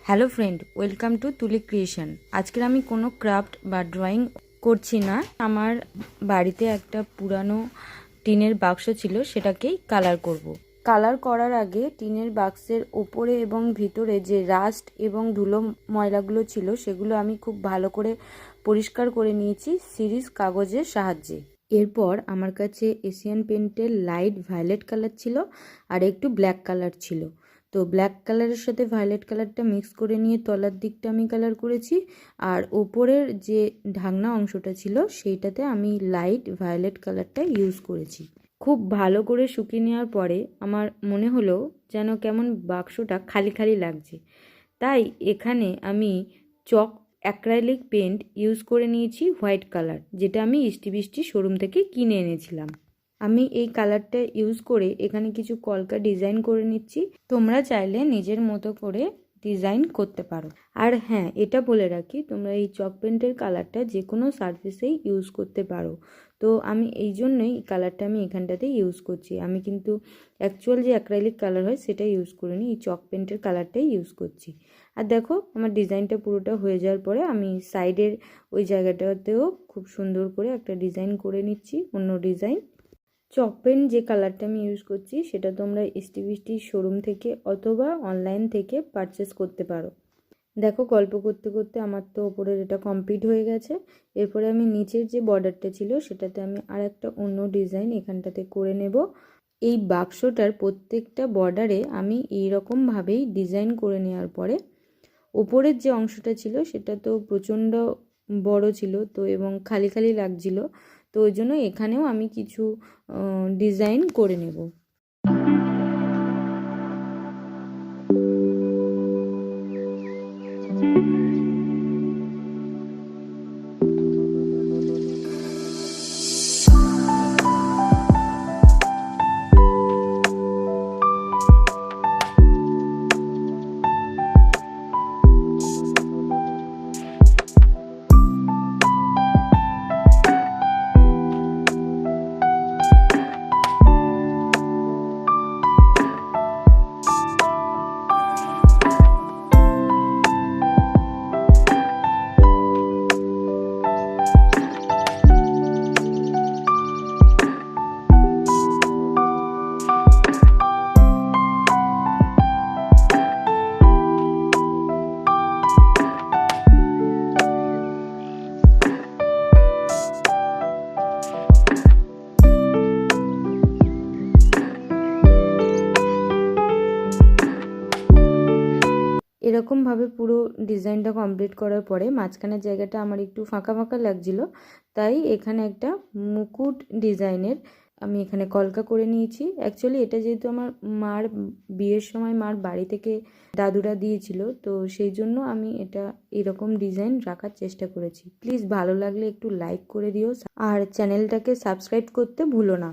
Hello friend, welcome to তুলি creation. আজকের আমি কোনো ক্রাফট বা ড্রয়িং করছি না। আমার বাড়িতে একটা পুরানো টিনের বাক্স ছিল, সেটাকেই কালার করব। কালার করার আগে টিনের বাক্সের ওপরে এবং ভিতরে যে রাস্ট এবং ধুলো ময়লাগুলো ছিল সেগুলো আমি খুব ভালো করে পরিষ্কার করে নিয়েছি সিরিজ কাগজের সাহায্যে। এরপর আমার কাছে এশিয়ান পেন্টের লাইট ভায়োলেট কালার ছিল আর একটু ব্ল্যাক কালার ছিল। তো ব্ল্যাক কালারের সাথে ভায়োলেট কালারটা মিক্স করে নিয়ে তলার দিকটা আমি কালার করেছি, আর ওপরের যে ঢাকনা অংশটা ছিল সেইটাতে আমি লাইট ভায়োলেট কালারটা ইউজ করেছি। খুব ভালো করে শুকিয়ে নেওয়ার পরে আমার মনে হলো যেন কেমন বাক্সটা খালি খালি লাগছে, তাই এখানে আমি চক অ্যাক্রাইলিক পেন্ট ইউজ করে নিয়েছি হোয়াইট কালার, যেটা আমি ইষ্টি বৃষ্টি শোরুম থেকে কিনে এনেছিলাম। আমি এই কালারটা ইউজ করে এখানে কিছু কলকা ডিজাইন করে নিচ্ছি। তোমরা চাইলে নিজের মতো করে ডিজাইন করতে পারো। আর হ্যাঁ, এটা বলে রাখি, তোমরা এই চক পেন্টের কালারটা যে কোনো সারফেসেই ইউজ করতে পারো। তো আমি এই জন্যই এই কালারটা আমি এখানটাতে ইউজ করছি। আমি কিন্তু অ্যাকচুয়াল যে অ্যাক্রাইলিক কালার হয় সেটা ইউজ করিনি, এই চক পেন্টের কালারটাই ইউজ করছি। আর দেখো, আমার ডিজাইনটা পুরোটা হয়ে যাওয়ার পরে আমি সাইডের ওই জায়গাটাতেও খুব সুন্দর করে একটা ডিজাইন করে নিচ্ছি, অন্য ডিজাইন। চক পেন্ট যে কালারটা আমি ইউজ করছি সেটা তোমরা এসটি শোরুম থেকে অথবা অনলাইন থেকে পারচেস করতে পারো। দেখো, গল্প করতে করতে আমার তো ওপরের এটা কমপ্লিট হয়ে গেছে। এরপরে আমি নিচের যে বর্ডারটা ছিল সেটাতে আমি আর একটা অন্য ডিজাইন এখানটাতে করে নেব। এই বাক্সটার প্রত্যেকটা বর্ডারে আমি এইরকমভাবেই ডিজাইন করে নেওয়ার পরে ওপরের যে অংশটা ছিল সেটা তো প্রচণ্ড বড় ছিল তো, এবং খালি খালি লাগছিল, তো ওই জন্য এখানেও আমি কিছু ডিজাইন করে নেব। এরকমভাবে পুরো ডিজাইনটা কমপ্লিট করার পরে মাঝখানের জায়গাটা আমার একটু ফাঁকা ফাঁকা লাগছিল, তাই এখানে একটা মুকুট ডিজাইনের আমি এখানে কলকা করে নিয়েছি। অ্যাকচুয়ালি এটা যেহেতু আমার মার বিয়ের সময় মার বাড়ি থেকে দাদুরা দিয়েছিল, তো সেই জন্য আমি এটা এরকম ডিজাইন রাখার চেষ্টা করেছি। প্লিজ ভালো লাগলে একটু লাইক করে দিও আর চ্যানেলটাকে সাবস্ক্রাইব করতে ভুলো না।